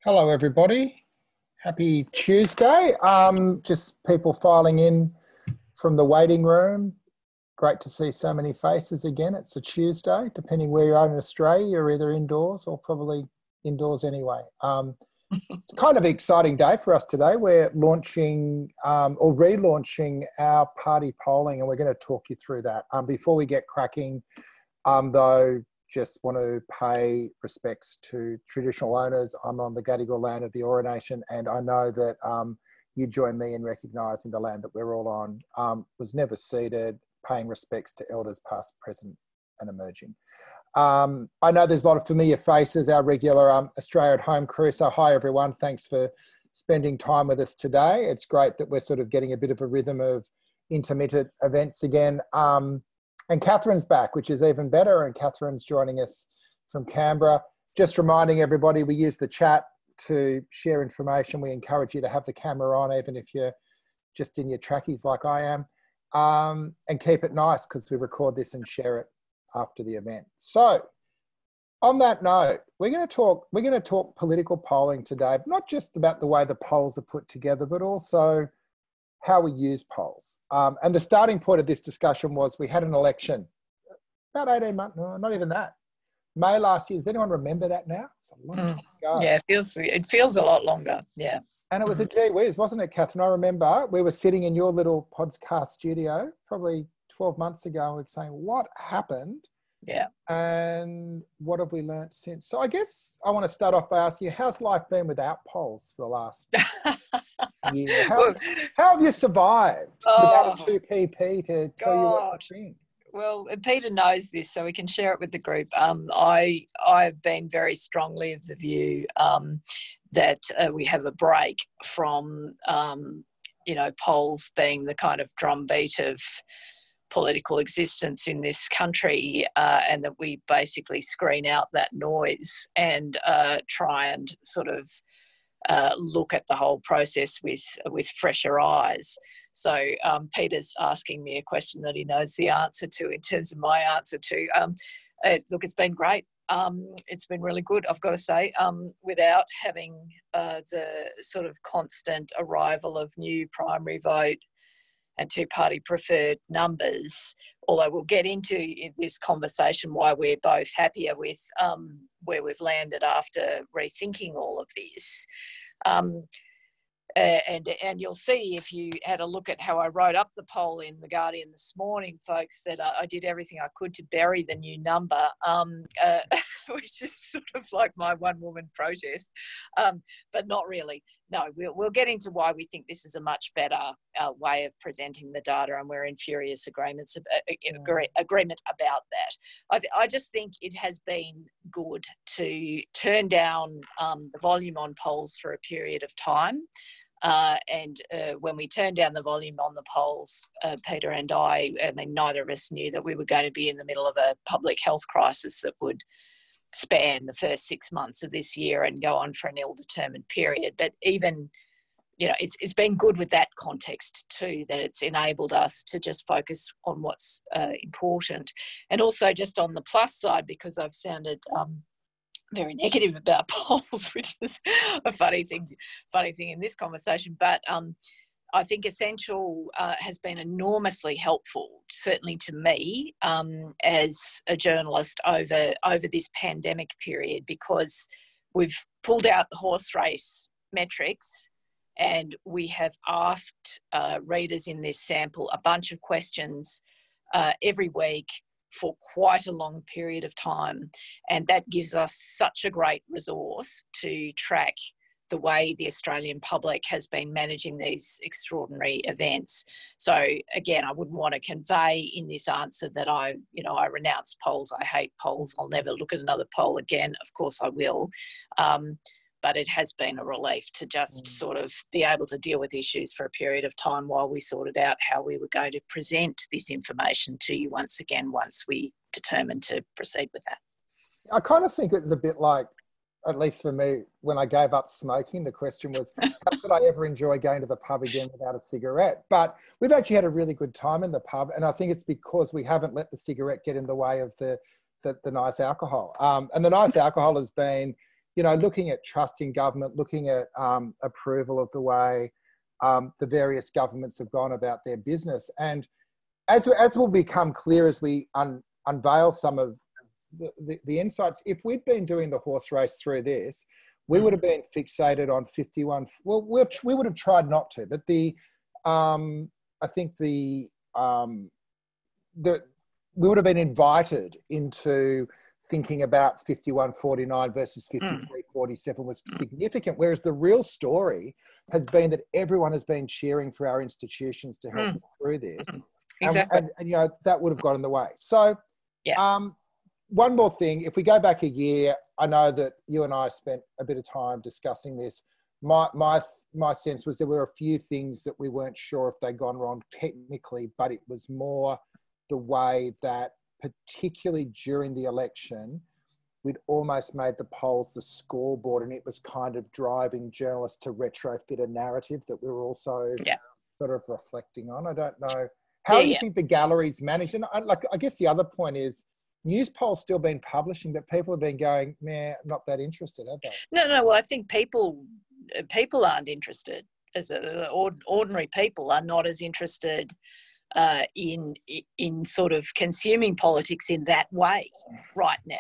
Hello, everybody. Happy Tuesday. Just people filing in from the waiting room. Great to see so many faces again. It's a Tuesday, depending where you are in Australia, you're either indoors or probably indoors anyway. It's kind of an exciting day for us today. We're launching or relaunching our party polling, and we're going to talk you through that. Before we get cracking, though, just want to pay respects to traditional owners. I'm on the Gadigal land of the Eora Nation, and I know that you join me in recognising the land that we're all on was never ceded, paying respects to elders past, present and emerging. I know there's a lot of familiar faces, our regular Australia at Home crew. So hi everyone, thanks for spending time with us today. It's great that we're sort of getting a bit of a rhythm of intermittent events again. And Catherine's back, which is even better. And Catherine's joining us from Canberra. Just reminding everybody, we use the chat to share information. We encourage you to have the camera on, even if you're just in your trackies like I am. And keep it nice because we record this and share it after the event. So on that note, we're going to talk political polling today, not just about the way the polls are put together, but also how we use polls. And the starting point of this discussion was we had an election about 18 months, no, not even that. May last year. Does anyone remember that now? It's a long time ago. Yeah, it feels a lot longer. Yeah. And it was a gee whiz, wasn't it, Catherine? I remember we were sitting in your little podcast studio probably 12 months ago and we were saying, what happened? Yeah. And what have we learned since? So I guess I want to start off by asking you, how's life been without polls for the last year? How have you survived without a 2PP to tell you what to think? Well, Peter knows this, so we can share it with the group. I've been very strongly of the view that we have a break from, polls being the kind of drumbeat of political existence in this country, and that we basically screen out that noise and try and sort of look at the whole process with fresher eyes. So Peter's asking me a question that he knows the answer to in terms of my answer to. Look, it's been great. It's been really good, I've got to say, without having the sort of constant arrival of new primary vote and two-party preferred numbers, although we'll get into in this conversation why we're both happier with where we've landed after rethinking all of this. And you'll see if you had a look at how I wrote up the poll in The Guardian this morning, folks, that I did everything I could to bury the new number, which is sort of like my one-woman protest, but not really. No, we'll get into why we think this is a much better way of presenting the data, and we're in furious agreement about that. I just think it has been good to turn down the volume on polls for a period of time. And when we turned down the volume on the polls, Peter and I mean, neither of us knew that we were going to be in the middle of a public health crisis that would span the first 6 months of this year and go on for an ill-determined period. But even, it's been good with that context too, that it's enabled us to just focus on what's important. And also just on the plus side, because I've sounded very negative about polls, which is a funny thing in this conversation. But I think Essential has been enormously helpful, certainly to me as a journalist over this pandemic period, because we've pulled out the horse race metrics and we have asked readers in this sample a bunch of questions every week for quite a long period of time. And that gives us such a great resource to track the way the Australian public has been managing these extraordinary events. So again, I wouldn't want to convey in this answer that I renounce polls. I hate polls. I'll never look at another poll again. Of course I will. But it has been a relief to just sort of be able to deal with issues for a period of time while we sorted out how we were going to present this information to you once we determined to proceed with that. I kind of think it's a bit like, at least for me, when I gave up smoking, the question was, how could I ever enjoy going to the pub again without a cigarette? But we've actually had a really good time in the pub, and I think it's because we haven't let the cigarette get in the way of the nice alcohol. And the nice alcohol has been looking at trust in government, looking at approval of the way the various governments have gone about their business. And as will become clear as we unveil some of the insights, if we'd been doing the horse race through this, we would have been fixated on 51. Well, we would have tried not to, but I think we would have been invited into thinking about 51.49 versus 53.47 was significant, whereas the real story has been that everyone has been cheering for our institutions to help us through this. Exactly. And that would have got in the way. So one more thing, if we go back a year, I know that you and I spent a bit of time discussing this. My sense was there were a few things that we weren't sure if they'd gone wrong technically, but it was more the way that, particularly during the election, we'd almost made the polls the scoreboard, and it was kind of driving journalists to retrofit a narrative that we were also sort of reflecting on. I don't know. How do you think the galleries managed? And I guess the other point is, news polls still been publishing, but people have been going, I'm not that interested, have they? No. Well, I think people aren't interested. Ordinary people are not as interested in sort of consuming politics in that way right now.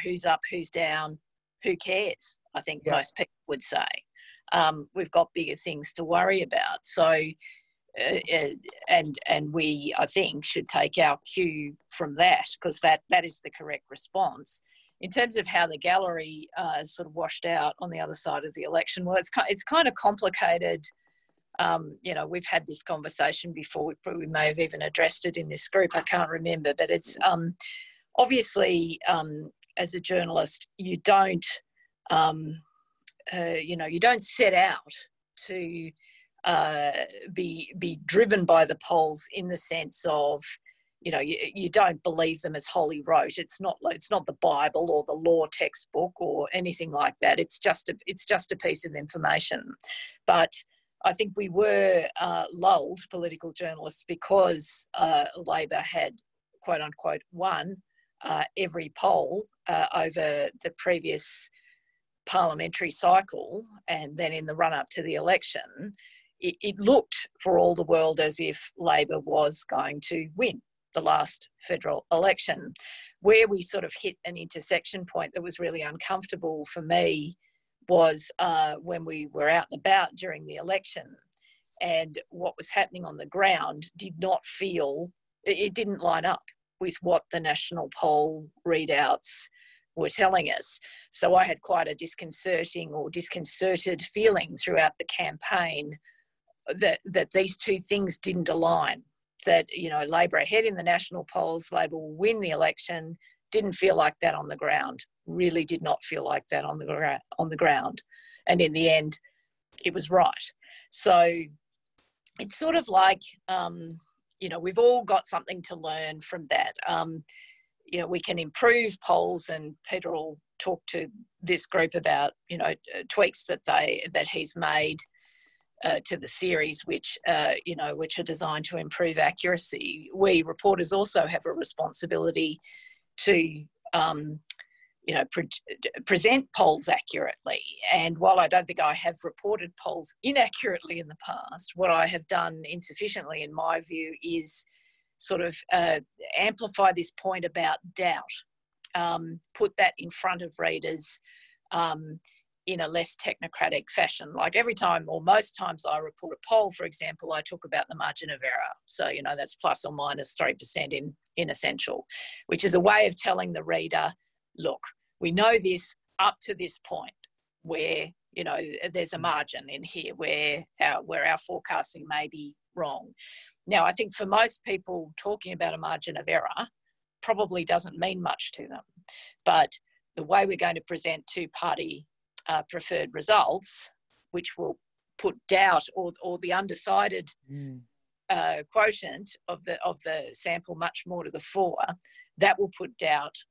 Who's up, who's down, who cares? I think most people would say. We've got bigger things to worry about. So, and we, I think, should take our cue from that, because that is the correct response. In terms of how the gallery sort of washed out on the other side of the election, well, it's kind of complicated. We've had this conversation before. We may have even addressed it in this group. I can't remember, but it's obviously as a journalist, you don't set out to be driven by the polls in the sense of, you don't believe them as holy rote. It's not the Bible or the law textbook or anything like that. It's just a piece of information. But I think we were lulled, political journalists, because Labor had, quote unquote, won every poll over the previous parliamentary cycle, and then in the run-up to the election, it looked for all the world as if Labor was going to win the last federal election. Where we sort of hit an intersection point that was really uncomfortable for me was when we were out and about during the election, and what was happening on the ground didn't line up with what the national poll readouts were telling us. So I had quite a disconcerted feeling throughout the campaign that these two things didn't align. That, Labor ahead in the national polls, Labor will win the election, didn't feel like that on the ground. Really did not feel like that on the ground. And in the end, it was right. So it's sort of like, we've all got something to learn from that. We can improve polls, and Peter will talk to this group about, tweaks that he's made to the series, which are designed to improve accuracy. We reporters also have a responsibility to present polls accurately. And while I don't think I have reported polls inaccurately in the past, what I have done insufficiently, in my view, is sort of amplify this point about doubt, put that in front of readers in a less technocratic fashion. Like every time, or most times I report a poll, for example, I talk about the margin of error. So, that's plus or minus 3% in essential, which is a way of telling the reader, look, we know this up to this point where, there's a margin in here where our forecasting may be wrong. Now, I think for most people, talking about a margin of error probably doesn't mean much to them. But the way we're going to present two-party preferred results, which will put doubt or the undecided quotient of the sample much more to the fore, that will put doubt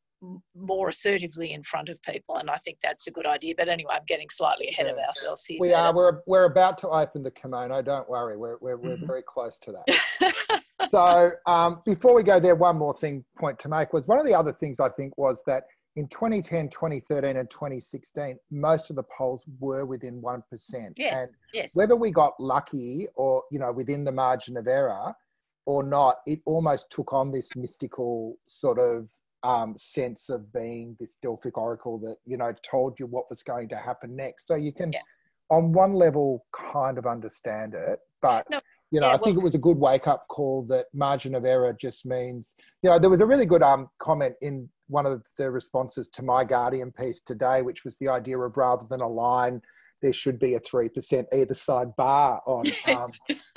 more assertively in front of people, and I think that's a good idea. But anyway, I'm getting slightly ahead of ourselves here. We are. We're about to open the kimono. Don't worry. We're very close to that. So before we go there, one more point to make was one of the other things I think was that in 2010, 2013 and 2016, most of the polls were within 1%. Yes, and yes. whether we got lucky or, you know, within the margin of error or not, it almost took on this mystical sort of sense of being this Delphic oracle that, you know, told you what was going to happen next. So you can, on one level, kind of understand it, but No, you know, I think it was a good wake-up call that margin of error just means, you know, there was a really good comment in one of the responses to my Guardian piece today, which was the idea of rather than a line, there should be a 3% either side bar on,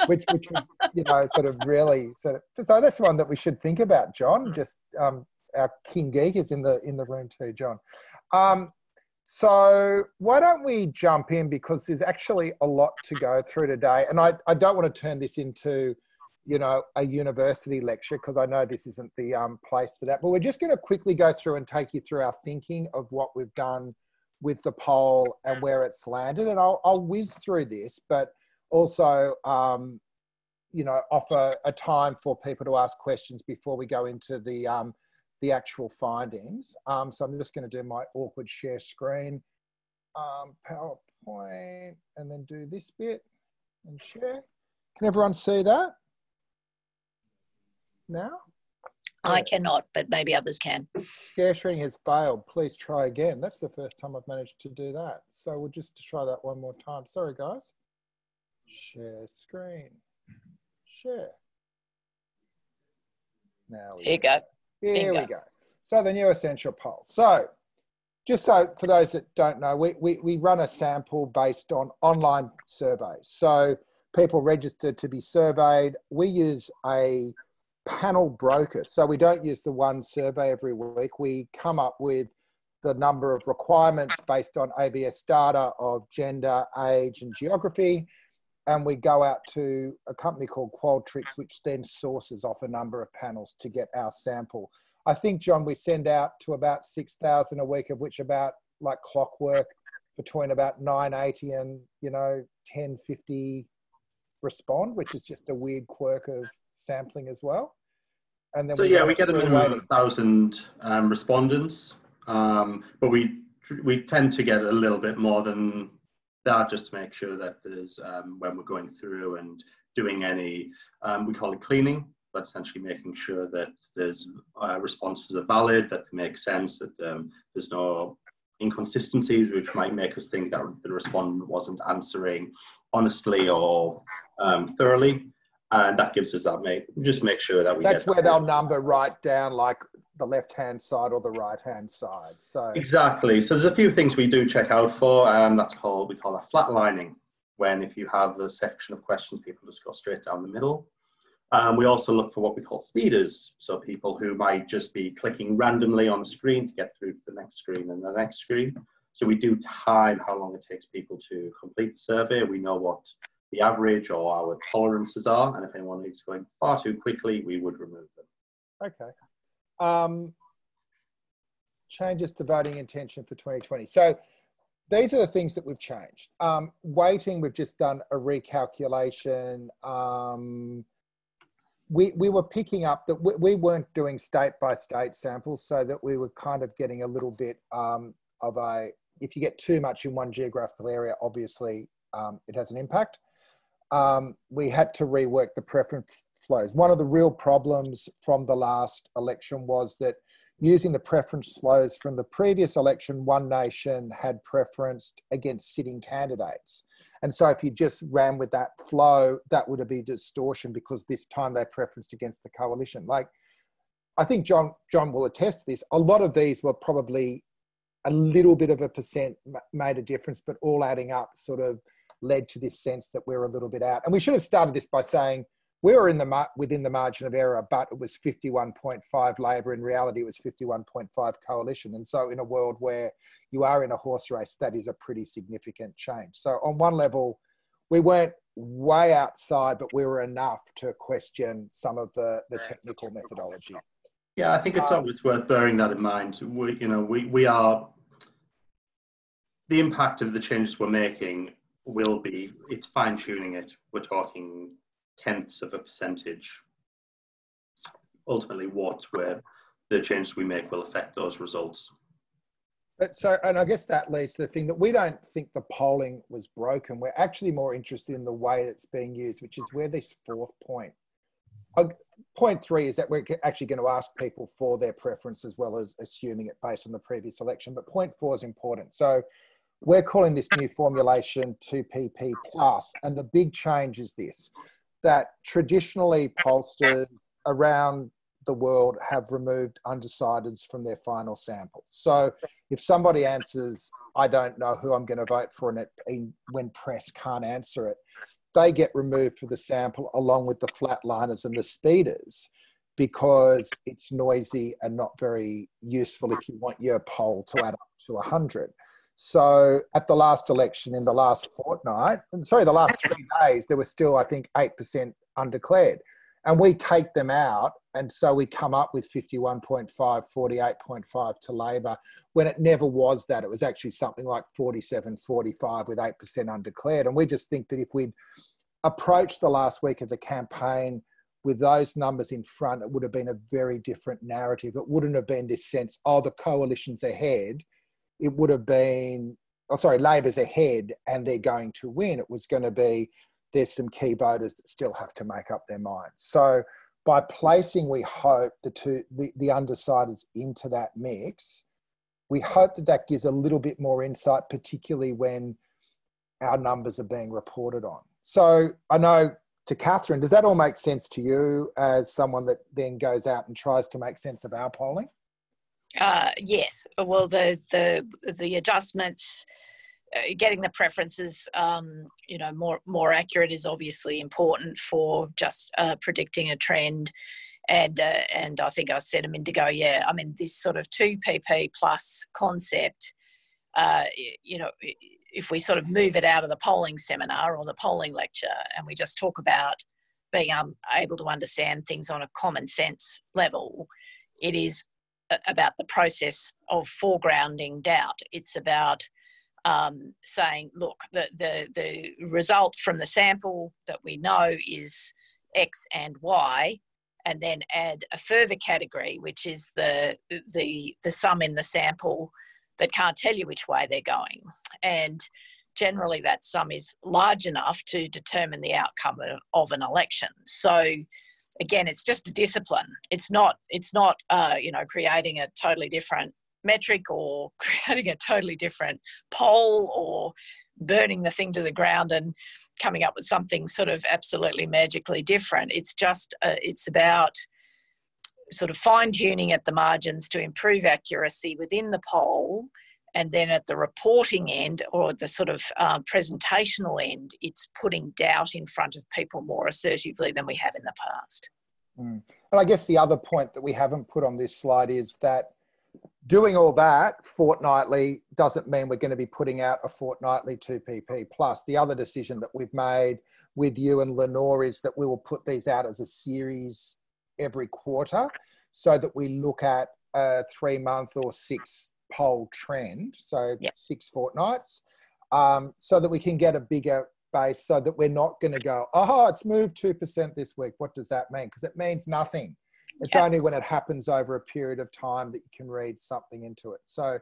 which would, you know, sort of really sort of, so that's one that we should think about, John. Just our King Geek is in the room too, John. So why don't we jump in, because there's actually a lot to go through today. And I don't want to turn this into, you know, a university lecture, because I know this isn't the place for that. But we're just going to quickly go through and take you through our thinking of what we've done with the poll and where it's landed. And I'll whiz through this, but also, you know, offer a time for people to ask questions before we go into the actual findings. So I'm just going to do my awkward share screen, PowerPoint, and then do this bit and share. Can everyone see that now? I cannot, but maybe others can. Share sharing has failed. Please try again. That's the first time I've managed to do that. So we'll just try that one more time. Sorry, guys. Share screen. Share. Now Here you go. Here we go. So the new essential poll. So just so for those that don't know, we run a sample based on online surveys. So people registered to be surveyed. We use a panel broker. So we don't use the one survey every week. We come up with the number of requirements based on ABS data of gender, age, and geography. And we go out to a company called Qualtrics, which then sources off a number of panels to get our sample. I think, John, we send out to about 6,000 a week, of which about, like clockwork, between about 980 and, you know, 1050 respond, which is just a weird quirk of sampling as well. And then so we get a minimum of 1,000 respondents, but we tend to get a little bit more than that, just to make sure that there's, when we're going through and doing any, we call it cleaning, but essentially making sure that there's responses are valid, that they make sense, that there's no inconsistencies which might make us think that the respondent wasn't answering honestly or thoroughly. And that gives us that, just make sure that we that's where they'll number right down, like the left-hand side or the right-hand side. So exactly. So there's a few things we do check out for. We call that flatlining, when if you have a section of questions, people just go straight down the middle. We also look for what we call speeders. So people who might just be clicking randomly on the screen to get through to the next screen and the next screen. So we do time how long it takes people to complete the survey. We know what the average or our tolerances are. And if anyone is going far too quickly, we would remove them. Okay. Changes to voting intention for 2020. So these are the things that we've changed. Weighting, we've just done a recalculation. We were picking up that we weren't doing state-by-state samples, so that we were kind of getting a little bit of a, if you get too much in one geographical area, obviously it has an impact. We had to rework the preference flows. One of the real problems from the last election was that using the preference flows from the previous election, One Nation had preferenced against sitting candidates. And so if you just ran with that flow, that would have been distortion, because this time they preferenced against the coalition. Like, I think John will attest to this. A lot of these were probably a little bit of a percent made a difference, but all adding up sort of led to this sense that we're a little bit out. And we should have started this by saying we were within the margin of error, but it was 51.5 Labor. In reality, it was 51.5 coalition. And so in a world where you are in a horse race, that is a pretty significant change. So on one level, we weren't way outside, but we were enough to question some of the technical methodology. Yeah, I think it's worth bearing that in mind. We are, the impact of the changes we're making will be, it's fine tuning it. We're talking tenths of a percentage. Ultimately, the changes we make will affect those results. But so, and I guess that leads to the thing that we don't think the polling was broken. We're actually more interested in the way it's being used, which is where this fourth point. Point 3 is that we're actually going to ask people for their preference as well as assuming it based on the previous election. But point 4 is important. So we're calling this new formulation 2PP plus. And the big change is this, that traditionally pollsters around the world have removed undecideds from their final samples. So if somebody answers, I don't know who I'm going to vote for, and when press can't answer it, they get removed from the sample along with the flatliners and the speeders, because it's noisy and not very useful if you want your poll to add up to 100. So at the last election, in the last fortnight, the last 3 days, there was still, I think, 8% undeclared. And we take them out, and so we come up with 51.5, 48.5 to Labor, when it never was that. It was actually something like 47, 45 with 8% undeclared. And we just think that if we'd approached the last week of the campaign with those numbers in front, it would have been a very different narrative. It wouldn't have been this sense, oh, the coalition's ahead. It would have been, oh, sorry, Labor's ahead and they're going to win. It was going to be, there's some key voters that still have to make up their minds. So by placing, we hope, the undecideds into that mix, we hope that that gives a little bit more insight, particularly when our numbers are being reported on. So I know, to Katharine, does that all make sense to you as someone that then goes out and tries to make sense of our polling? Yes. Well, the adjustments, getting the preferences, more accurate is obviously important for just predicting a trend. And I think I said a minute ago, yeah, I mean, this sort of 2PP plus concept, if we sort of move it out of the polling seminar or the polling lecture and we just talk about being able to understand things on a common sense level, it is about the process of foregrounding doubt. It's about saying, look, the result from the sample that we know is X and Y, and then add a further category, which is the sum in the sample that can't tell you which way they're going. And generally that sum is large enough to determine the outcome of an election. So again, it's just a discipline. It's not creating a totally different metric or creating a totally different poll or burning the thing to the ground and coming up with something sort of absolutely magically different. It's just, it's about sort of fine-tuning at the margins to improve accuracy within the poll, and then at the reporting end or the sort of presentational end, it's putting doubt in front of people more assertively than we have in the past. And I guess the other point that we haven't put on this slide is that doing all that fortnightly doesn't mean we're going to be putting out a fortnightly 2PP plus. The other decision that we've made with you and Lenore is that we will put these out as a series every quarter, so that we look at a 3-month or 6 poll trend, so yep, 6 fortnights, so that we can get a bigger base, so that we're not going to go, oh, it's moved 2% this week. What does that mean? Because it means nothing. It's yep, only when it happens over a period of time that you can read something into it. So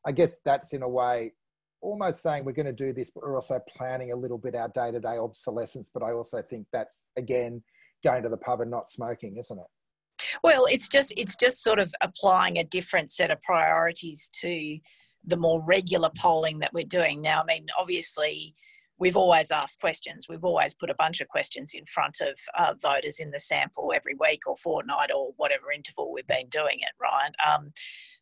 I guess that's, in a way, almost saying we're going to do this, but we're also planning a little bit our day-to-day obsolescence. But I also think that's, again, going to the pub and not smoking, isn't it? Well, it's just sort of applying a different set of priorities to the more regular polling that we're doing now. I mean, obviously, we've always asked questions. We've always put a bunch of questions in front of voters in the sample every week or fortnight or whatever interval we've been doing it, right?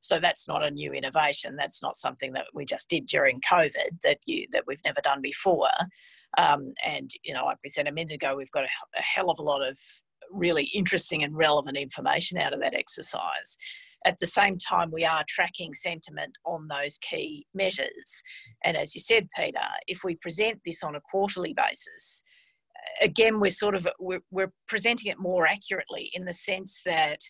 So that's not a new innovation. That's not something that we just did during COVID that we've never done before. And, like we said a minute ago, we've got a hell of a lot of really interesting and relevant information out of that exercise. At the same time, we are tracking sentiment on those key measures. And as you said, Peter, if we present this on a quarterly basis, again, we're presenting it more accurately in the sense that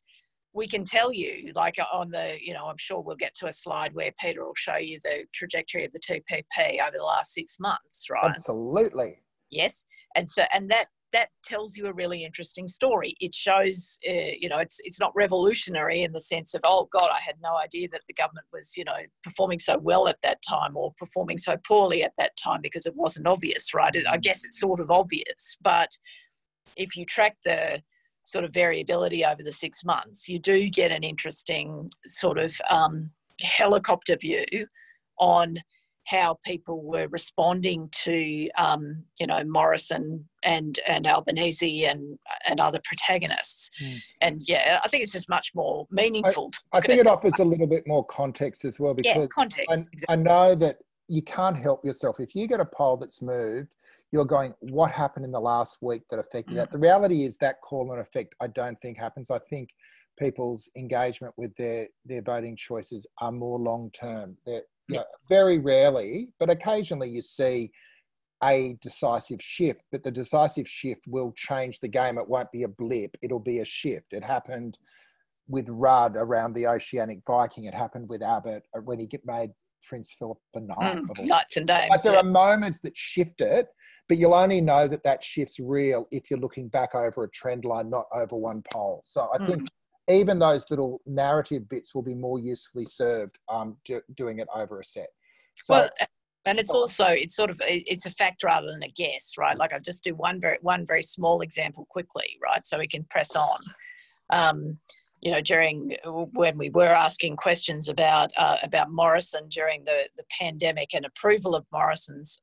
we can tell you, like on the, I'm sure we'll get to a slide where Peter will show you the trajectory of the 2PP over the last 6 months, right? Absolutely. Yes. And that tells you a really interesting story. It shows, you know, it's not revolutionary in the sense of, oh God, I had no idea that the government was, you know, performing so well at that time or performing so poorly at that time because it wasn't obvious, right? I guess it's sort of obvious, but if you track the sort of variability over the 6 months, you do get an interesting sort of helicopter view on how people were responding to, you know, Morrison and Albanese and other protagonists. And yeah, I think it's just much more meaningful. I think it offers a little bit more context as well, because context. I know that you can't help yourself. If you get a poll that's moved, you're going, what happened in the last week that affected that? The reality is that call and effect, I don't think happens. I think people's engagement with their voting choices are more long-term. You know, very rarely, but occasionally you see a decisive shift, but the decisive shift will change the game. It won't be a blip, it'll be a shift. It happened with Rudd around the Oceanic Viking. It happened with Abbott when he made Prince Philip a knight. Nights and days. Like there are moments that shift it, but you'll only know that that shift's real if you're looking back over a trend line, not over one poll. So I think even those little narrative bits will be more usefully served doing it over a set. So, well, and it's also, it's sort of, it's a fact rather than a guess, right? Like I'll just do one very small example quickly, right? So we can press on. You know, when we were asking questions about Morrison during the pandemic and approval of Morrison's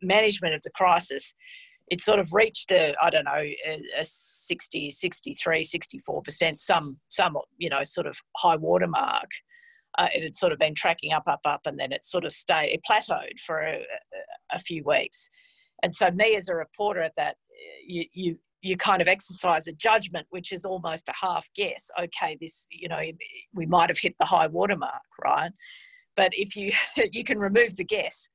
management of the crisis, it sort of reached a 60, 63, 64%, some, you know, sort of high water mark. It had sort of been tracking up, and then it sort of it plateaued for a few weeks. And so me as a reporter at that, you kind of exercise a judgment, which is almost a half guess. Okay, this, you know, we might have hit the high water mark, right? But if you can remove the guess,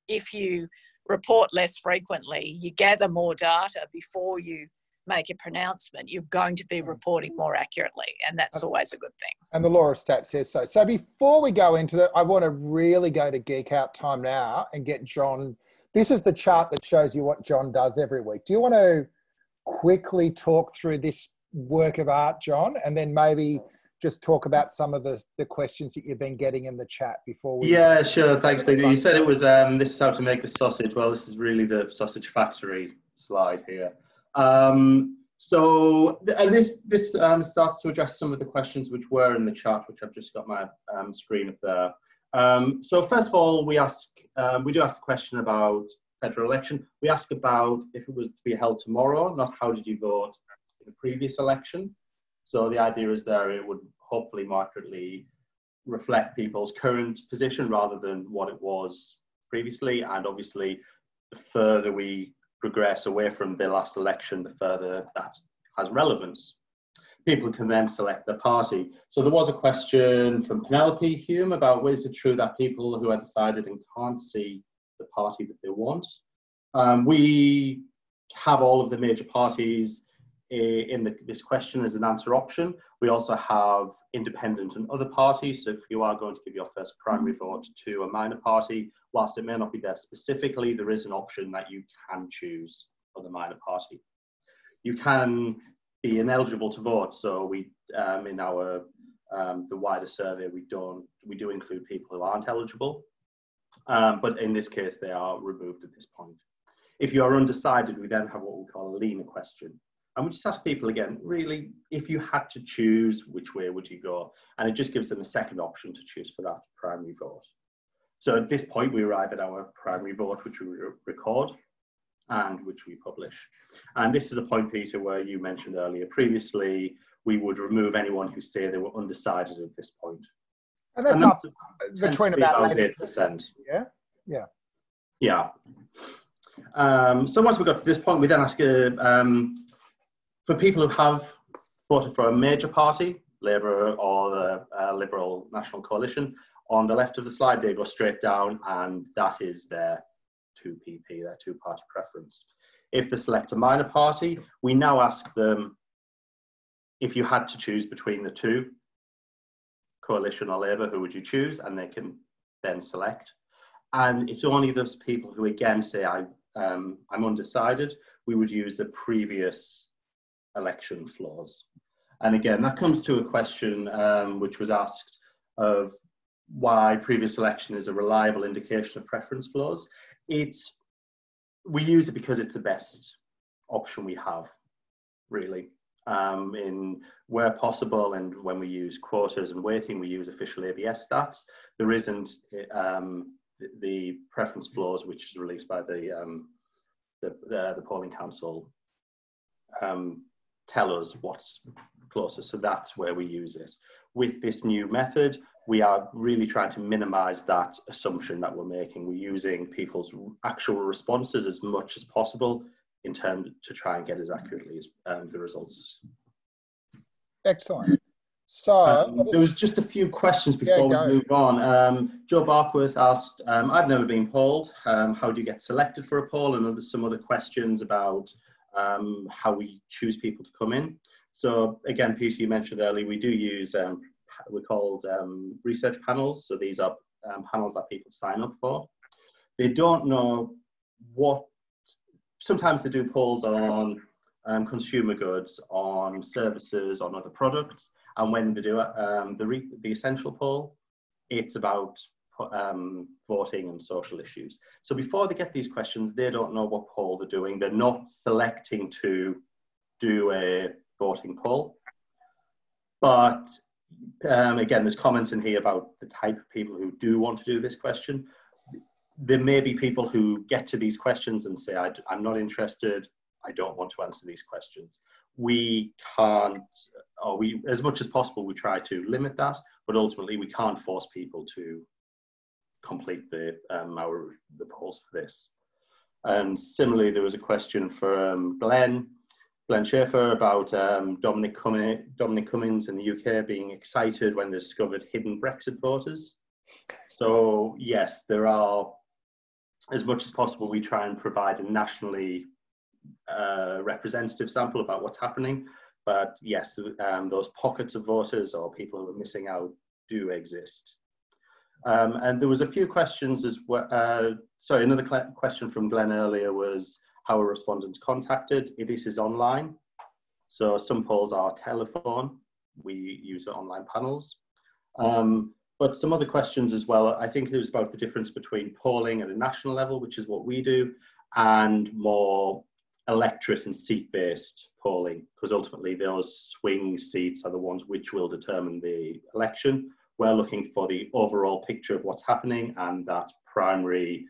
if you report less frequently, you gather more data before you make a pronouncement, you're going to be reporting more accurately, and that's always a good thing. And the law of stats says so. So before we go into that, I want to really go to Geek Out time now and get John. This is the chart that shows you what John does every week. Do you want to quickly talk through this work of art, John, and then maybe just talk about some of the questions that you've been getting in the chat before we... Yeah, sure. Thanks, Peter. You said it was, this is how to make the sausage. Well, this is really the sausage factory slide here. This starts to address some of the questions which were in the chat, which I've just got my screen up there. So first of all, we do ask the question about federal election. We ask about if it was to be held tomorrow, not how did you vote in the previous election. So the idea is there it would hopefully more accurately reflect people's current position rather than what it was previously. And obviously, the further we progress away from the last election, the further that has relevance. People can then select their party. So there was a question from Penelope Hume about, is it true that people who are decided and can't see the party that they want? We have all of the major parties in this question as an answer option. We also have independent and other parties. So if you are going to give your first primary vote to a minor party, whilst it may not be there specifically, there is an option that you can choose for the minor party. You can be ineligible to vote. So we, in our the wider survey, we do include people who aren't eligible, but in this case, they are removed at this point. If you are undecided, we then have what we call a leaner question. And we just ask people again, really, if you had to choose, which way would you go? And it just gives them a second option to choose for that primary vote. So at this point, we arrive at our primary vote, which we record and which we publish. And this is a point, Peter, where you mentioned earlier previously, we would remove anyone who say they were undecided at this point. And that's up between about 8%. Yeah, yeah. Yeah. So once we got to this point, we then ask for people who have voted for a major party, Labour or the Liberal National Coalition, on the left of the slide, they go straight down, and that is their 2PP, their two-party preference. If they select a minor party, we now ask them, if you had to choose between the two, Coalition or Labour, who would you choose? And they can then select. And it's only those people who again say, I'm undecided. we would use the previous election floors. And again, that comes to a question which was asked of why previous election is a reliable indication of preference floors. We use it because it's the best option we have, really. In where possible, and when we use quotas and weighting, we use official ABS stats. There isn't the preference floors, which is released by the polling council, tell us what's closest. So that's where we use it. With this new method, we are really trying to minimize that assumption that we're making. We're using people's actual responses as much as possible in terms to try and get as accurately as the results. Excellent. So there was just a few questions before we move on. Joe Barkworth asked, I've never been polled. How do you get selected for a poll? And some other questions about how we choose people to come in. So again, Peter, you mentioned earlier, we do use, we're called research panels. So these are panels that people sign up for. They don't know what, sometimes they do polls on consumer goods, on services, on other products. And when they do the essential poll, it's about voting and social issues. So before they get these questions, they don't know what poll they're doing. They're not selecting to do a voting poll. But again, there's comments in here about the type of people who do want to do this question. There may be people who get to these questions and say, I'm not interested, I don't want to answer these questions. We can't, or we, as much as possible, we try to limit that, but ultimately we can't force people to complete the polls for this. And similarly, there was a question from Glenn Schaefer about Dominic Cummings in the UK being excited when they discovered hidden Brexit voters. So yes, there are, as much as possible, we try and provide a nationally representative sample about what's happening. But yes, those pockets of voters or people who are missing out do exist. And there was a few questions as well. Sorry, another question from Glenn earlier was how are respondents contacted? This is online. So some polls are telephone. We use online panels. But some other questions as well. I think it was about the difference between polling at a national level, which is what we do, and more electorate and seat-based polling, because ultimately those swing seats are the ones which will determine the election. We're looking for the overall picture of what's happening and that primary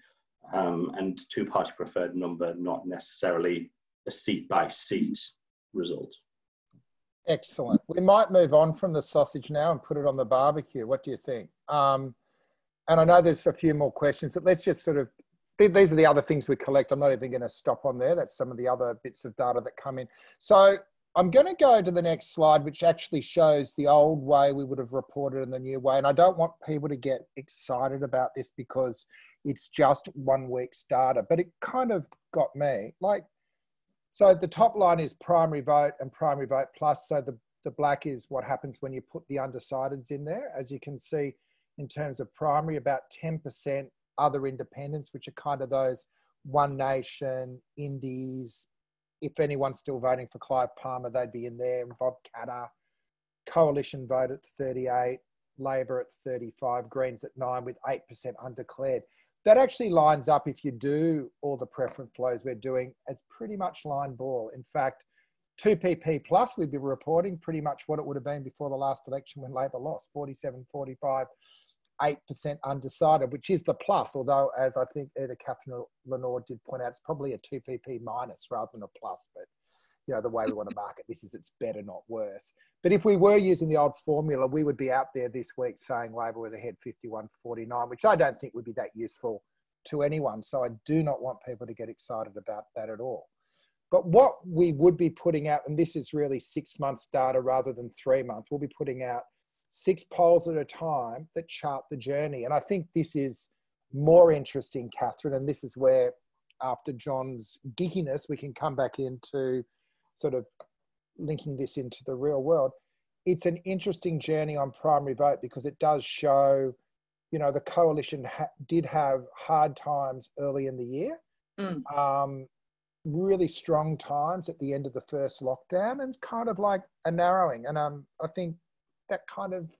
and two-party preferred number, not necessarily a seat-by-seat result. excellent. We might move on from the sausage now and put it on the barbecue. What do you think? And I know there's a few more questions, but let's just sort of, these are the other things we collect. I'm not even going to stop on there. That's some of the other bits of data that come in. So I'm going to go to the next slide, which actually shows the old way we would have reported and the new way. And I don't want people to get excited about this because it's just 1 week's data, but it kind of got me. Like, so the top line is primary vote and primary vote plus. So the black is what happens when you put the undecideds in there. As you can see, in terms of primary, about 10% other independents, which are kind of those One Nation, Indies. If anyone's still voting for Clive Palmer, they'd be in there. Bob Katter, Coalition vote at 38, Labor at 35, Greens at 9 with 8% undeclared. That actually lines up, if you do all the preference flows we're doing, as pretty much line ball. In fact, 2PP plus, we'd be reporting pretty much what it would have been before the last election when Labor lost, 47, 45, 8% undecided, which is the plus, although as I think either Catherine or Lenore did point out, it's probably a 2PP minus rather than a plus, but you know, the way we want to market this is it's better, not worse. But if we were using the old formula, we would be out there this week saying Labor was ahead 51-49, which I don't think would be that useful to anyone. So I do not want people to get excited about that at all. But what we would be putting out, and this is really 6 months data rather than 3 months, we'll be putting out 6 polls at a time that chart the journey. And I think this is more interesting, Catherine, and this is where, after John's geekiness, we can come back into sort of linking this into the real world. It's an interesting journey on primary vote because it does show, you know, the coalition did have hard times early in the year. really strong times at the end of the first lockdown and kind of like a narrowing. And I think that kind of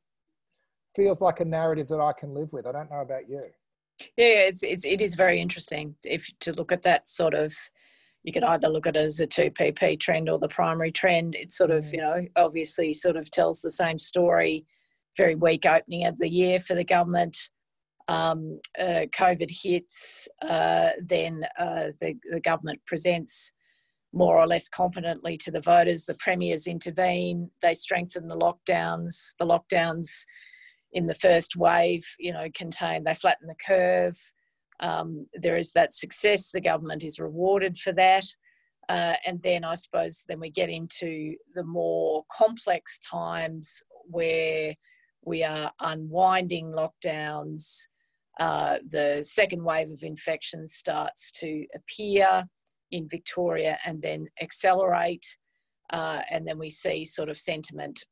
feels like a narrative that I can live with. I don't know about you. Yeah, it is very interesting if to look at that sort of. You could either look at it as a 2PP trend or the primary trend. It sort of, obviously sort of tells the same story. Very weak opening of the year for the government. COVID hits, then the government presents more or less confidently to the voters. The premiers intervene. They strengthen the lockdowns. The lockdowns in the first wave, they flatten the curve. There is that success. The government is rewarded for that. And then I suppose then we get into the more complex times where we are unwinding lockdowns. The second wave of infections starts to appear in Victoria and then accelerate. And then we see sort of sentiment,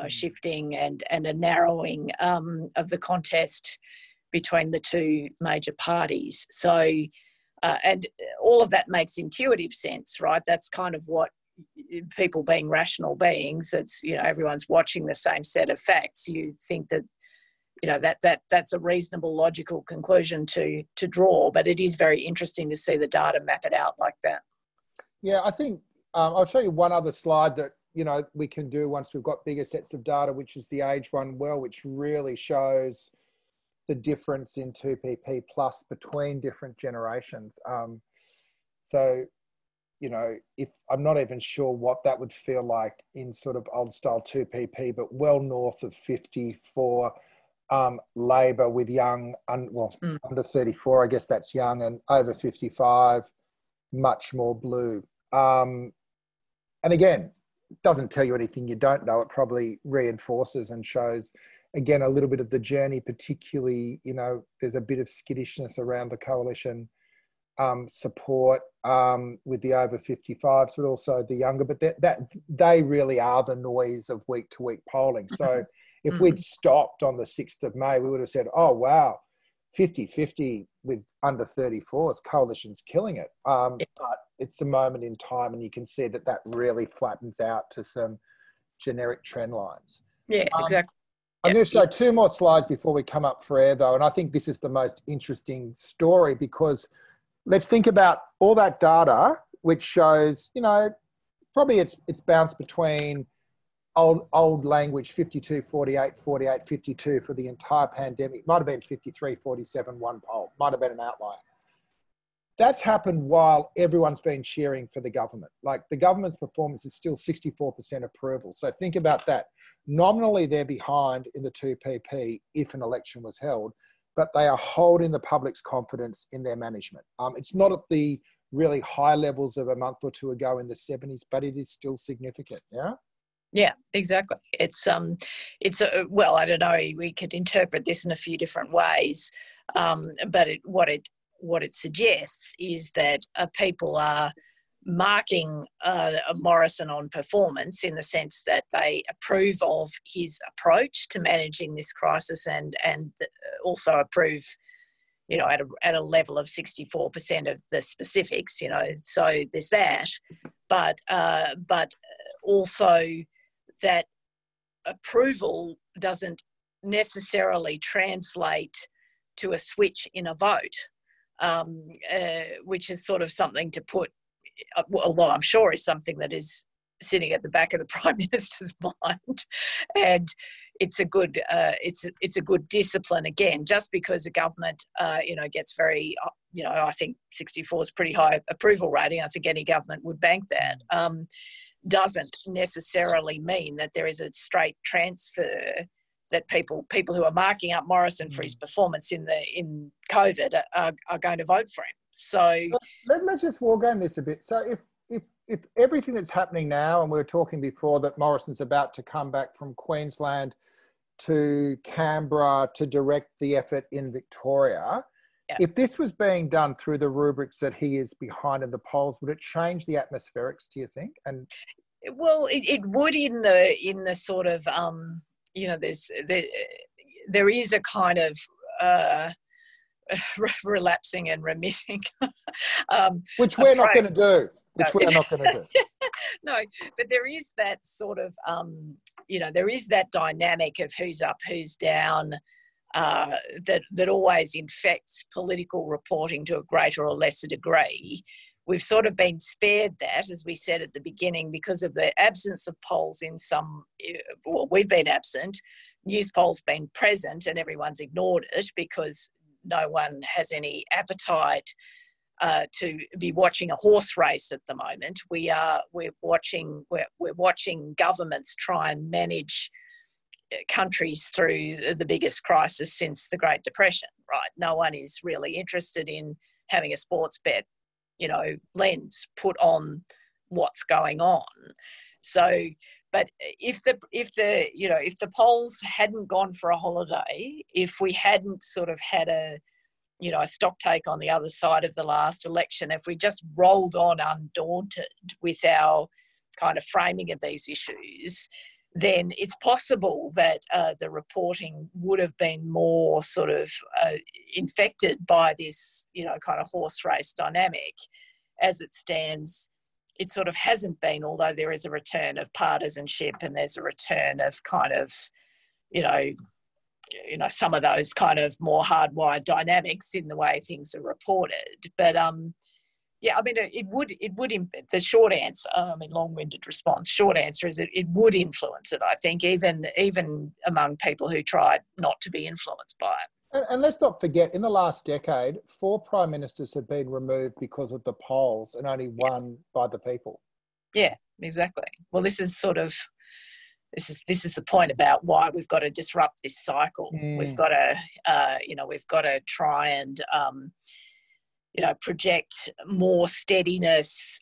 shifting and a narrowing of the contest between the two major parties. So, and all of that makes intuitive sense, right? That's kind of what people being rational beings, it's, everyone's watching the same set of facts. You think that, that's a reasonable, logical conclusion to draw, but it is very interesting to see the data map it out like that. Yeah, I think I'll show you one other slide that, we can do once we've got bigger sets of data, which is the age one, which really shows the difference in 2PP plus between different generations. So, if I'm not even sure what that would feel like in sort of old style 2PP, but well north of 50 for Labor with young, under 34, I guess that's young, and over 55, much more blue. And again, doesn't tell you anything you don't know. It probably reinforces and shows, again, a little bit of the journey, particularly, there's a bit of skittishness around the coalition support with the over 55s, but also the younger, but that they really are the noise of week to week polling. So if we'd stopped on the 6th of May, we would have said, oh, wow, 50-50 with under 34s, coalition's killing it. But it's a moment in time, and you can see that really flattens out to some generic trend lines. Yeah, exactly. I'm going to show two more slides before we come up for air, though, and I think this is the most interesting story, because let's think about all that data, which shows, probably it's bounced between old language 52, 48, 48, 52 for the entire pandemic. Might have been 53, 47, one poll. Might have been an outlier. That's happened while everyone's been cheering for the government. Like, the government's performance is still 64% approval. So think about that. Nominally, they're behind in the 2PP if an election was held, but they are holding the public's confidence in their management. It's not at the really high levels of a month or two ago in the 70s, but it is still significant. Yeah. Yeah, exactly. Well, I don't know. We could interpret this in a few different ways, but what it suggests is that people are marking Morrison on performance in the sense that they approve of his approach to managing this crisis and also approve, at a level of 64% of the specifics, so there's that, but also that approval doesn't necessarily translate to a switch in a vote, which is sort of something to put, well, I'm sure is something that is sitting at the back of the Prime Minister's mind, and it's a good discipline. Again, just because a government gets very, I think 64 is pretty high approval rating. I think any government would bank that. Doesn't necessarily mean that there is a straight transfer, that people who are marking up Morrison for his performance in COVID are going to vote for him. So let's just war game this a bit. So if everything that's happening now, and we were talking before that Morrison's about to come back from Queensland to Canberra to direct the effort in Victoria, if this was being done through the rubrics that he is behind in the polls, would it change the atmospherics, do you think? And well, it would in the sort of there is a kind of relapsing and remitting, which we're not going to do. which we are not going to do. No, but there is that sort of, there is that dynamic of who's up, who's down, that always infects political reporting to a greater or lesser degree. We've sort of been spared that, as we said at the beginning, because of the absence of polls in we've been absent, news polls been present, and everyone's ignored it because no one has any appetite to be watching a horse race at the moment. We're watching governments try and manage countries through the biggest crisis since the Great Depression, right? No one is really interested in having a sports bet, lens put on what's going on. So, but if the polls hadn't gone for a holiday, if we hadn't sort of had a stock take on the other side of the last election, if we just rolled on undaunted with our kind of framing of these issues, then it's possible that the reporting would have been more sort of infected by this, kind of horse race dynamic. As it stands, it sort of hasn't been, although there is a return of partisanship and there's a return of kind of, some of those kind of more hardwired dynamics in the way things are reported. But it would, the short answer, long-winded response, short answer is it would influence it, I think, even among people who tried not to be influenced by it. And let's not forget, in the last decade, 4 prime ministers have been removed because of the polls and only one by the people. Yeah, exactly. Well, this is the point about why we've got to disrupt this cycle. We've got to try and project more steadiness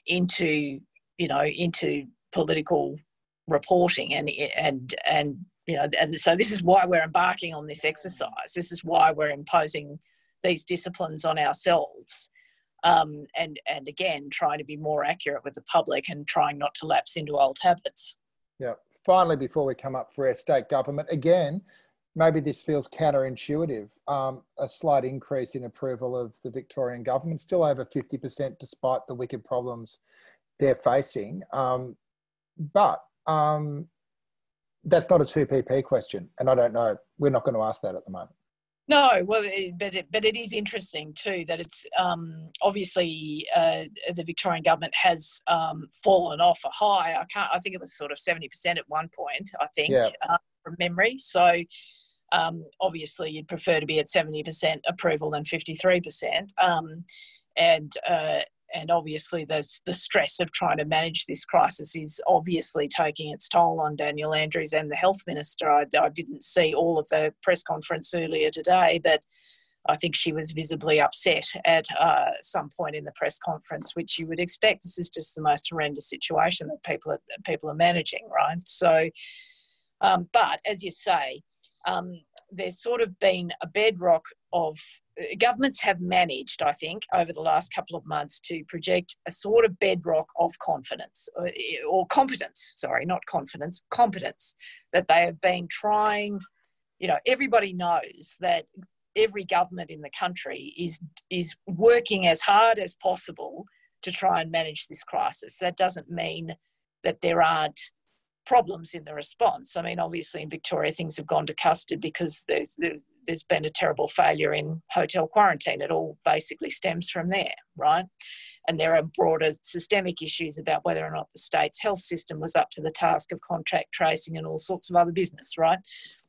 into political reporting, and so this is why we're embarking on this exercise. This is why we're imposing these disciplines on ourselves, and again trying to be more accurate with the public and trying not to lapse into old habits. Yeah. Finally, before we come up for our state government, again, maybe this feels counterintuitive. A slight increase in approval of the Victorian government, still over 50% despite the wicked problems they're facing. But that's not a 2PP question, and I don't know. We're not going to ask that at the moment. No, well, but it is interesting too that it's obviously the Victorian government has fallen off a high. I think it was sort of 70% at one point, I think, from memory. So obviously you'd prefer to be at 70% approval than 53%. And obviously the stress of trying to manage this crisis is obviously taking its toll on Daniel Andrews and the Health Minister. I didn't see all of the press conference earlier today, but I think she was visibly upset at some point in the press conference, which you would expect. This is just the most horrendous situation that people are managing, right? So, but as you say, there's sort of been a bedrock of governments have managed, I think, over the last couple of months to project a sort of bedrock of confidence or competence, sorry, not confidence, competence, that they have been trying. Everybody knows that every government in the country is working as hard as possible to try and manage this crisis. That doesn't mean that there aren't problems in the response. I mean, obviously in Victoria things have gone to custard because there's been a terrible failure in hotel quarantine. It all basically stems from there, right? And there are broader systemic issues about whether or not the state's health system was up to the task of contact tracing and all sorts of other business, right?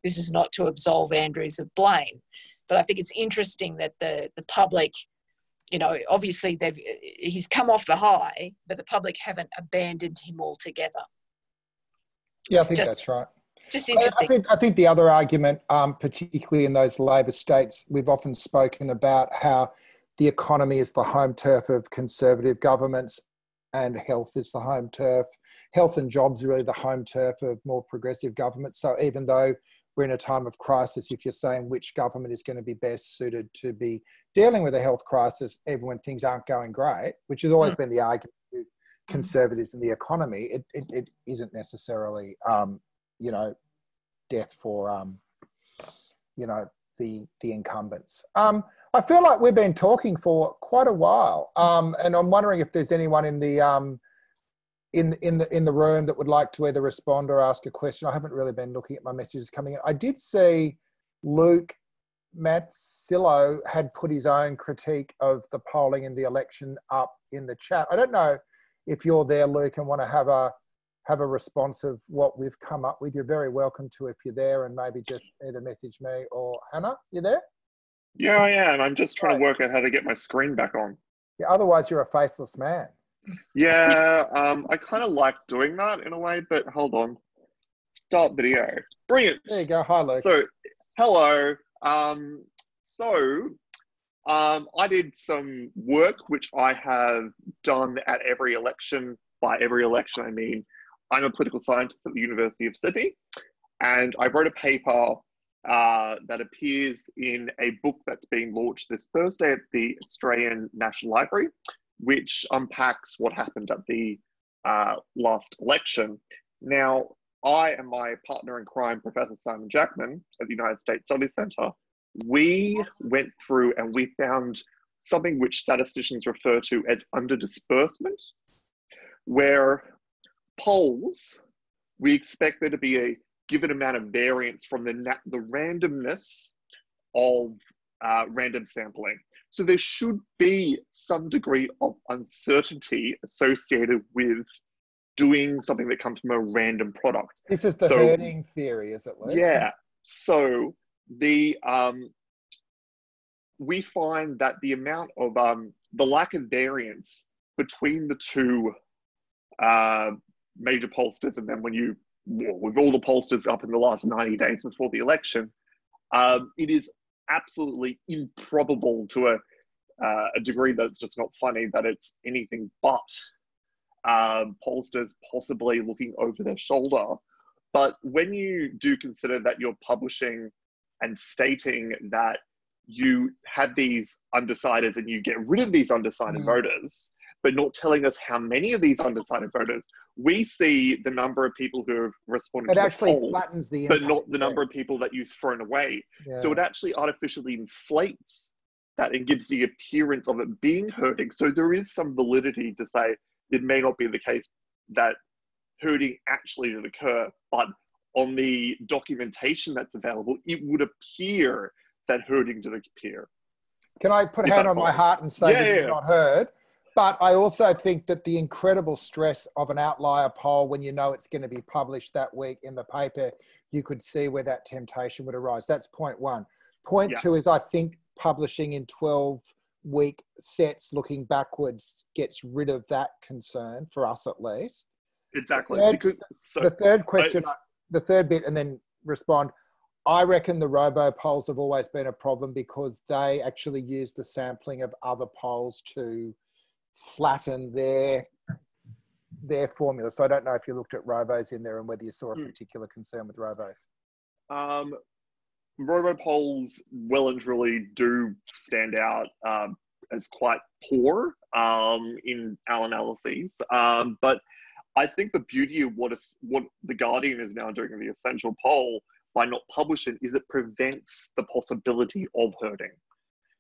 This is not to absolve Andrews of blame. But I think it's interesting that the public, obviously he's come off the high, but the public haven't abandoned him altogether. Yeah, I think that's right. Just interesting. I think the other argument, particularly in those Labor states, we've often spoken about how the economy is the home turf of Conservative governments and health is the home turf. Health and jobs are really the home turf of more progressive governments. So even though we're in a time of crisis, if you're saying which government is going to be best suited to be dealing with a health crisis, even when things aren't going great, which has always been the argument with Conservatives in the economy, it isn't necessarily, death for, the incumbents. I feel like we've been talking for quite a while, and I'm wondering if there's anyone in the in the room that would like to either respond or ask a question. I haven't really been looking at my messages coming in. I did see Luke Matzillo had put his own critique of the polling in the election up in the chat. I don't know if you're there, Luke, and want to have a response of what we've come up with. You're very welcome to if you're there, and maybe just either message me or Hannah. You there? Yeah, I am. I'm just trying to work out how to get my screen back on. Yeah, otherwise you're a faceless man. Yeah, I kind of like doing that in a way, but hold on. Start video. Brilliant. There you go. Hi, Luke. So, hello. I did some work which I have done at every election. By every election, I mean I'm a political scientist at the University of Sydney, and I wrote a paper that appears in a book that's being launched this Thursday at the Australian National Library, which unpacks what happened at the last election. Now, I and my partner in crime, Professor Simon Jackman at the United States Studies Centre, we went through and we found something which statisticians refer to as underdisbursement, where polls, we expect there to be a given amount of variance from the randomness of random sampling. So there should be some degree of uncertainty associated with doing something that comes from a random product. This is the herding theory, is it, Luke? Yeah. So we find that the amount of the lack of variance between the two major pollsters, and then with all the pollsters up in the last 90 days before the election, it is absolutely improbable to a degree that it's just not funny that it's anything but pollsters possibly looking over their shoulder. But when you do consider that you're publishing and stating that you have these undecideds and you get rid of these undecided voters, but not telling us how many of these undecided voters, we see the number of people who have responded to the poll, flattens the but impact, not the number of people that you've thrown away. Yeah. So it actually artificially inflates that and gives the appearance of it being herding. So there is some validity to say it may not be the case that herding actually did occur, but on the documentation that's available, it would appear that herding did appear. Can I put a hand on my heart and say that you're not heard? But I also think that the incredible stress of an outlier poll, when you know it's going to be published that week in the paper, you could see where that temptation would arise. That's point one. Point two is I think publishing in 12-week sets looking backwards gets rid of that concern, for us at least. Exactly. The third question, the third bit, and then respond. I reckon the robo polls have always been a problem because they actually use the sampling of other polls to flatten their formula. So I don't know if you looked at robos in there and whether you saw a particular concern with robos. Robo polls well and truly do stand out as quite poor in our analyses. But I think the beauty of what the Guardian is now doing in the Essential poll by not publishing is it prevents the possibility of herding.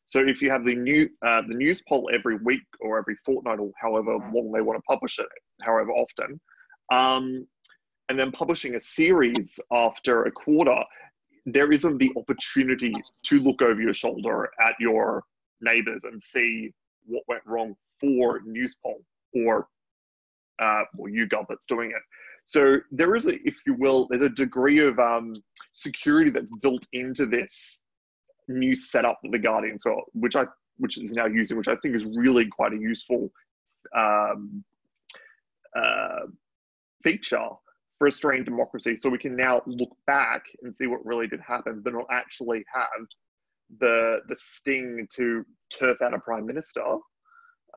So if you have the news poll every week or every fortnight or however long they want to publish it, however often, and then publishing a series after a quarter, there isn't the opportunity to look over your shoulder at your neighbours and see what went wrong for news poll or YouGov that's doing it. So there is if you will, there's a degree of security that's built into this new setup that the Guardian's got, which is now using, which I think is really quite a useful feature for Australian democracy. So we can now look back and see what really did happen, but not actually have the sting to turf out a prime minister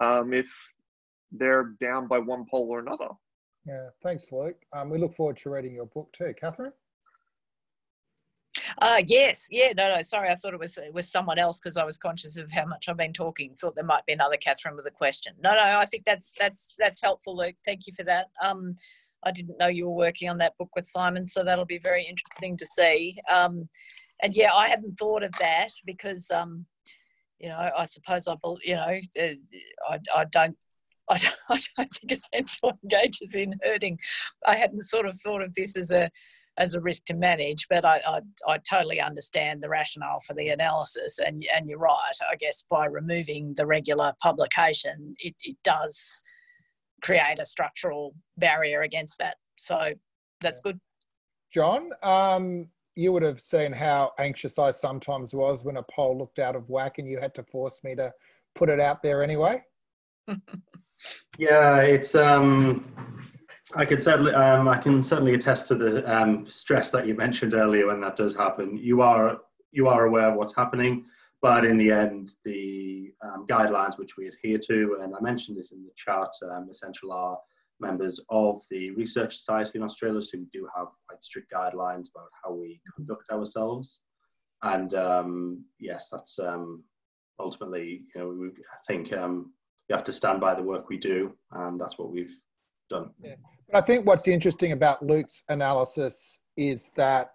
if they're down by one poll or another. Yeah, thanks, Luke. We look forward to reading your book too, Catherine. Yes, yeah, no, sorry, I thought it was someone else because I was conscious of how much I've been talking. Thought there might be another Catherine with a question. No, I think that's helpful, Luke. Thank you for that. I didn't know you were working on that book with Simon, so that'll be very interesting to see. And yeah, I hadn't thought of that because I suppose I don't think essential engages in herding. I hadn't sort of thought of this as a risk to manage, but I totally understand the rationale for the analysis, and you're right. I guess by removing the regular publication, it does create a structural barrier against that. So that's good. John, you would have seen how anxious I sometimes was when a poll looked out of whack and you had to force me to put it out there anyway. Yeah, it's I can certainly attest to the stress that you mentioned earlier when that does happen. You are aware of what's happening, but in the end, the guidelines which we adhere to, and I mentioned this in the chat, essential are members of the Research Society in Australia, so we do have quite strict guidelines about how we conduct ourselves. And yes, that's ultimately, I think you have to stand by the work we do, and that's what we've done. Yeah. But I think what's interesting about Luke's analysis is that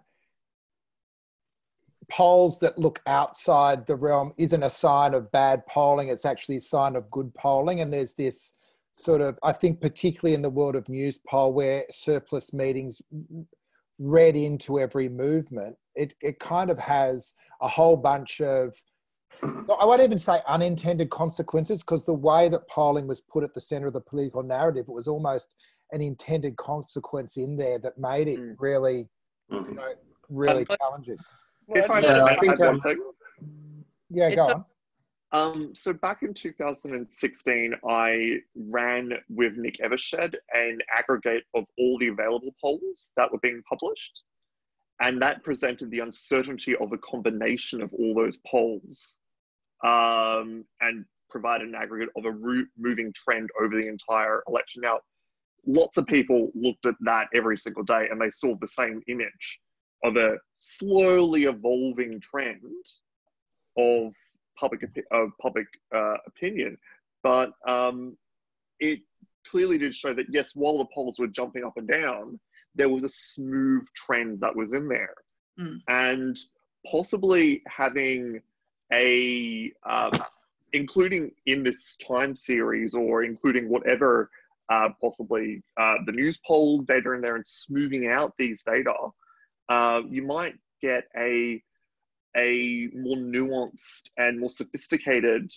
polls that look outside the realm isn't a sign of bad polling, it's actually a sign of good polling. And there's this sort of, I think particularly in the world of news poll where surplus meetings read into every movement, it kind of has a whole bunch of, I won't even say unintended consequences, because the way that polling was put at the centre of the political narrative, it was almost an intended consequence in there that made it really, really challenging. If I add one thing. Yeah, go on. So back in 2016, I ran with Nick Evershed an aggregate of all the available polls that were being published. And that presented the uncertainty of a combination of all those polls and provided an aggregate of a moving trend over the entire election. Now, lots of people looked at that every single day and they saw the same image of a slowly evolving trend of public opinion, but it clearly did show that, yes, while the polls were jumping up and down, there was a smooth trend that was in there. And possibly having including in this time series, or including whatever possibly the news poll data in there, and smoothing out these data, you might get a more nuanced and more sophisticated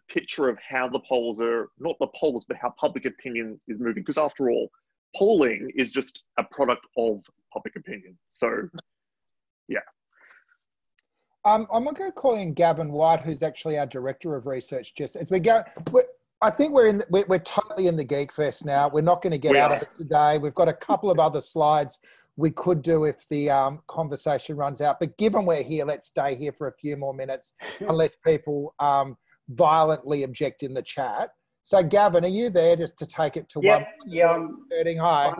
picture of how the polls are, not the polls, but how public opinion is moving. Because after all, polling is just a product of public opinion. So, yeah. I'm going to call in Gavin White, who's actually our Director of Research. Just as we go, I think we're totally in the Geekfest now. We're not going to get out of it today. We've got a couple of other slides we could do if the conversation runs out. But given we're here, let's stay here for a few more minutes, unless people violently object in the chat. So, Gavin, are you there just to take it to one? Yeah, Hi.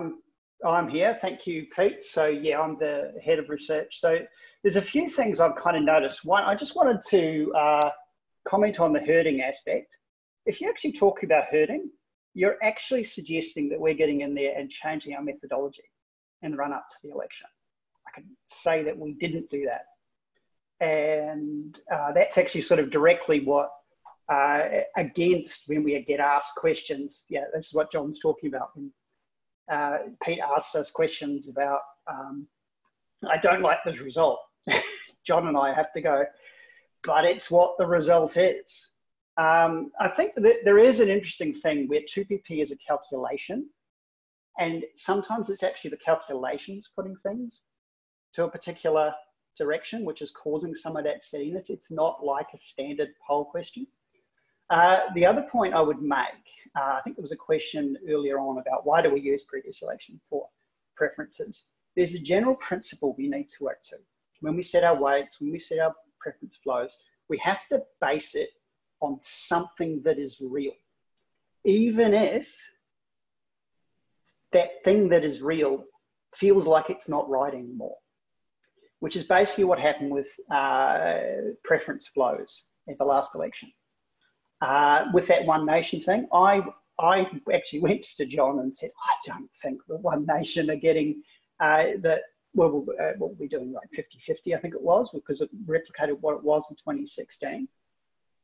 I'm here. Thank you, Pete. So, yeah, I'm the head of research. So, there's a few things I've kind of noticed. One, I just wanted to comment on the herding aspect. If you actually talk about herding, you're actually suggesting that we're getting in there and changing our methodology in the run up to the election. I can say that we didn't do that. And that's actually sort of directly what against when we get asked questions. Yeah, this is what John's talking about. When Pete asks us questions about, I don't like this result. John and I have to go, but it's what the result is. I think that there is an interesting thing where 2PP is a calculation, and sometimes it's actually the calculations putting things to a particular direction, which is causing some of that steadiness. It's not like a standard poll question. The other point I would make, I think there was a question earlier on about why do we use previous election for preferences. There's a general principle we need to work to. When we set our weights, when we set our preference flows, we have to base it on something that is real. Even if that thing that is real feels like it's not right anymore, which is basically what happened with preference flows at the last election. With that One Nation thing, I actually went to John and said, I don't think the One Nation are getting the what were we doing, like 50-50, I think it was, because it replicated what it was in 2016.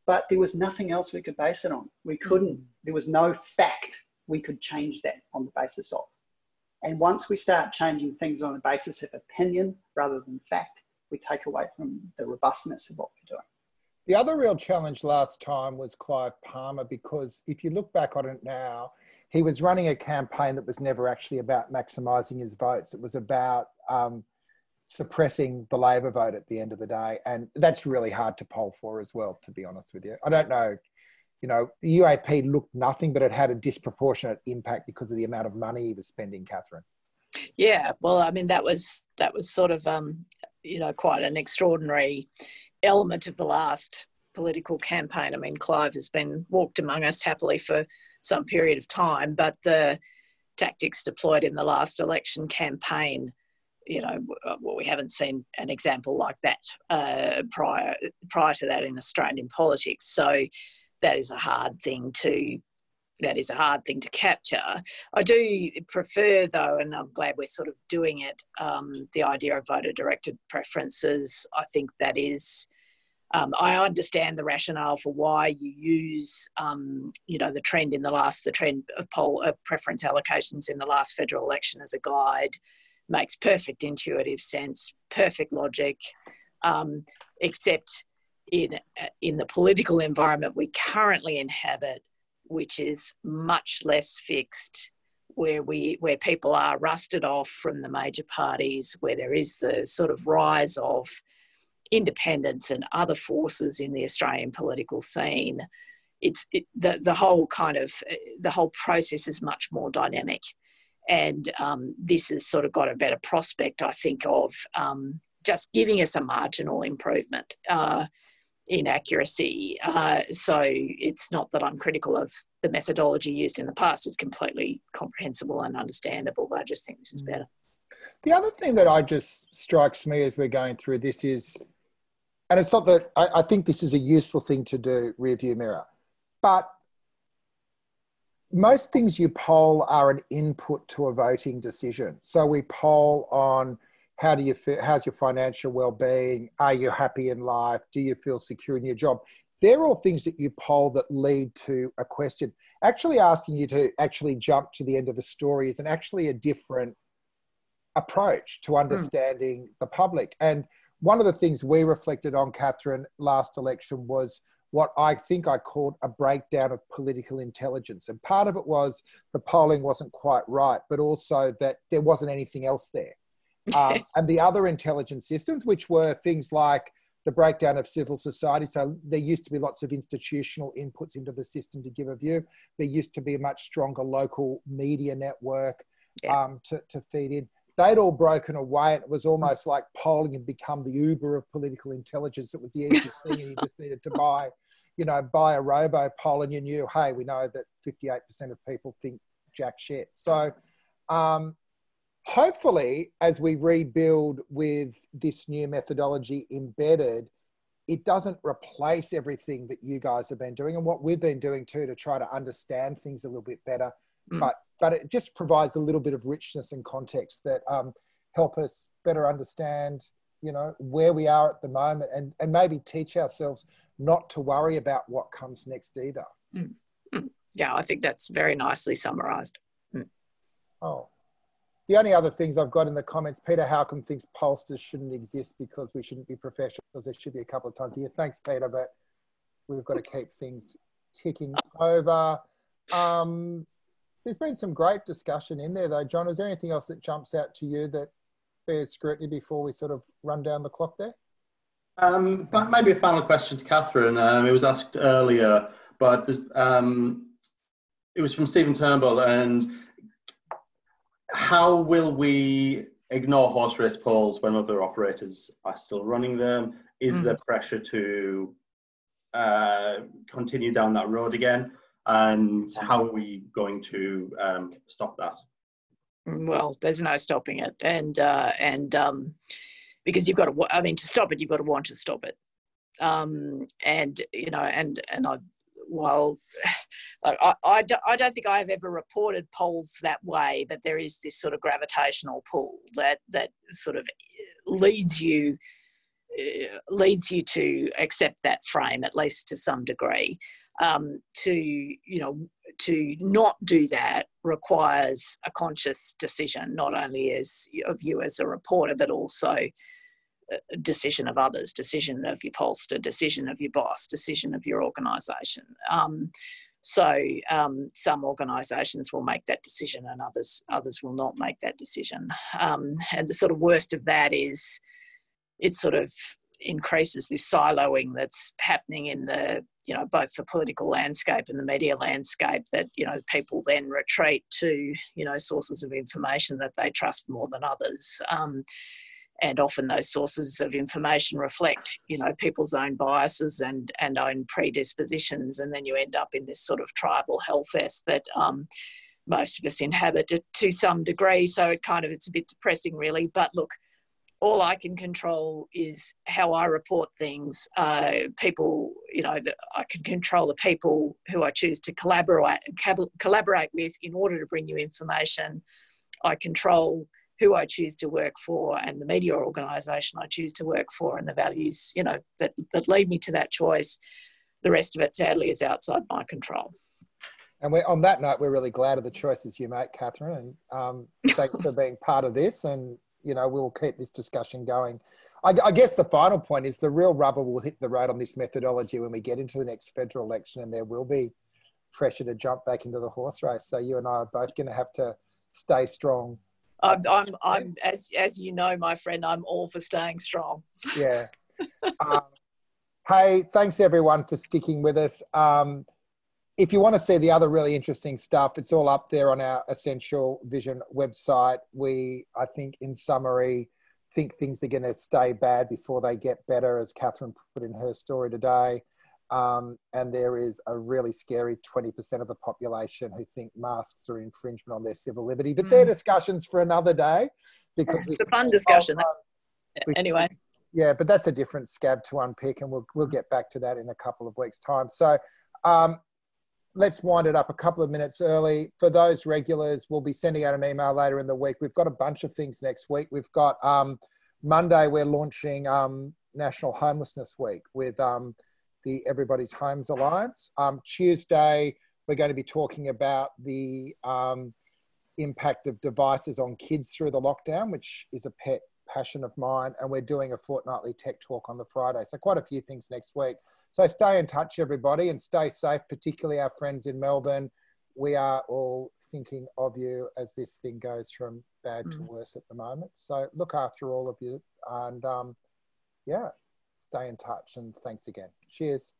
But there was nothing else we could base it on. We couldn't, there was no fact we could change that on the basis of. And once we start changing things on the basis of opinion rather than fact, we take away from the robustness of what we're doing. The other real challenge last time was Clive Palmer, because if you look back on it now, he was running a campaign that was never actually about maximising his votes. It was about suppressing the Labor vote at the end of the day. And that's really hard to poll for as well, to be honest with you. I don't know, you know, the UAP looked nothing, but it had a disproportionate impact because of the amount of money he was spending, Catherine. Yeah, well, I mean, that was sort of, you know, quite an extraordinary element of the last political campaign. I mean, Clive has been walked among us happily for some period of time, but the tactics deployed in the last election campaign, you know, well, we haven't seen an example like that prior to that in Australian politics. So that is a hard thing to capture. I do prefer, though, and I'm glad we're sort of doing it, the idea of voter-directed preferences. I think that is, I understand the rationale for why you use, you know, the trend of preference allocations in the last federal election as a guide. Makes perfect intuitive sense, perfect logic, except in the political environment we currently inhabit, which is much less fixed, where people are rusted off from the major parties, where there is the sort of rise of independents and other forces in the Australian political scene. The whole process is much more dynamic, and this has sort of got a better prospect, I think, of just giving us a marginal improvement in accuracy. So it's not that I'm critical of the methodology used in the past. It's completely comprehensible and understandable, but I just think this is better. The other thing that just strikes me as we're going through this is, and it's not that I think this is a useful thing to do, rearview mirror, but most things you poll are an input to a voting decision. So we poll on how do you feel, how's your financial well-being, are you happy in life, do you feel secure in your job? They're all things that you poll that lead to a question. Actually asking you to actually jump to the end of a story is actually a different approach to understanding the public. And one of the things we reflected on, Catherine, last election was what I think I called a breakdown of political intelligence. And part of it was the polling wasn't quite right, but also that there wasn't anything else there. And the other intelligence systems, which were things like the breakdown of civil society. So there used to be lots of institutional inputs into the system to give a view. There used to be a much stronger local media network to feed in. They'd all broken away. It was almost like polling had become the Uber of political intelligence. It was the easiest thing, and you just needed to buy a robo poll, and you knew, hey, we know that 58% of people think jack shit. So hopefully, as we rebuild with this new methodology embedded, it doesn't replace everything that you guys have been doing and what we've been doing too to try to understand things a little bit better. But it just provides a little bit of richness and context that help us better understand, you know, where we are at the moment, and maybe teach ourselves not to worry about what comes next either. Yeah, I think that's very nicely summarised. Oh, the only other things I've got in the comments, Peter Halcombe thinks pollsters shouldn't exist because we shouldn't be professionals. There should be a couple of times a year. Thanks, Peter, but we've got to keep things ticking over. There's been some great discussion in there though. John, is there anything else that jumps out to you that bears scrutiny before we sort of run down the clock there? But maybe a final question to Catherine. It was asked earlier, but it was from Stephen Turnbull. And how will we ignore horse race polls when other operators are still running them? Is there pressure to continue down that road again? And how are we going to stop that? Well, there's no stopping it, and because you've got to, to stop it, you've got to want to stop it, and you know, and well, I don't think I've ever reported polls that way, but there is this sort of gravitational pull that sort of leads you to accept that frame, at least to some degree. To not do that requires a conscious decision, not only of you as a reporter, but also a decision of others, decision of your pollster, decision of your boss, decision of your organisation. Some organisations will make that decision and others will not make that decision. And the sort of worst of that is it sort of increases this siloing that's happening in the, both the political landscape and the media landscape, that, people then retreat to, sources of information that they trust more than others. And often those sources of information reflect, people's own biases and own predispositions. And then you end up in this sort of tribal hellfest that most of us inhabit to some degree. So it's a bit depressing, really. But look, all I can control is how I report things. People, I can control the people who I choose to collaborate with in order to bring you information. I control who I choose to work for and the media organisation I choose to work for and the values, that lead me to that choice. The rest of it, sadly, is outside my control. And on that note, we're really glad of the choices you make, Catherine, and thanks for being part of this. And, we'll keep this discussion going. I guess the final point is the real rubber will hit the road on this methodology when we get into the next federal election, and there will be pressure to jump back into the horse race. So you and I are both going to have to stay strong. I'm as you know, my friend, I'm all for staying strong. Yeah. Hey, thanks everyone for sticking with us. If you want to see the other really interesting stuff, it's all up there on our Essential Vision website. We, I think, in summary, think things are going to stay bad before they get better, as Catherine put in her story today. And there is a really scary 20% of the population who think masks are infringement on their civil liberty. But they're discussions for another day. Because it's a fun discussion. Anyway. Yeah, but that's a different scab to unpick, and we'll get back to that in a couple of weeks' time. So let's wind it up a couple of minutes early. For those regulars, we'll be sending out an email later in the week. We've got a bunch of things next week. We've got Monday, we're launching National Homelessness Week with the Everybody's Homes Alliance. Tuesday, we're going to be talking about the impact of devices on kids through the lockdown, which is a pet passion of mine. And we're doing a fortnightly tech talk on the Friday. So quite a few things next week. So stay in touch, everybody, and stay safe, particularly our friends in Melbourne. We are all thinking of you as this thing goes from bad to worse at the moment. So look after all of you, and stay in touch, and thanks again. Cheers.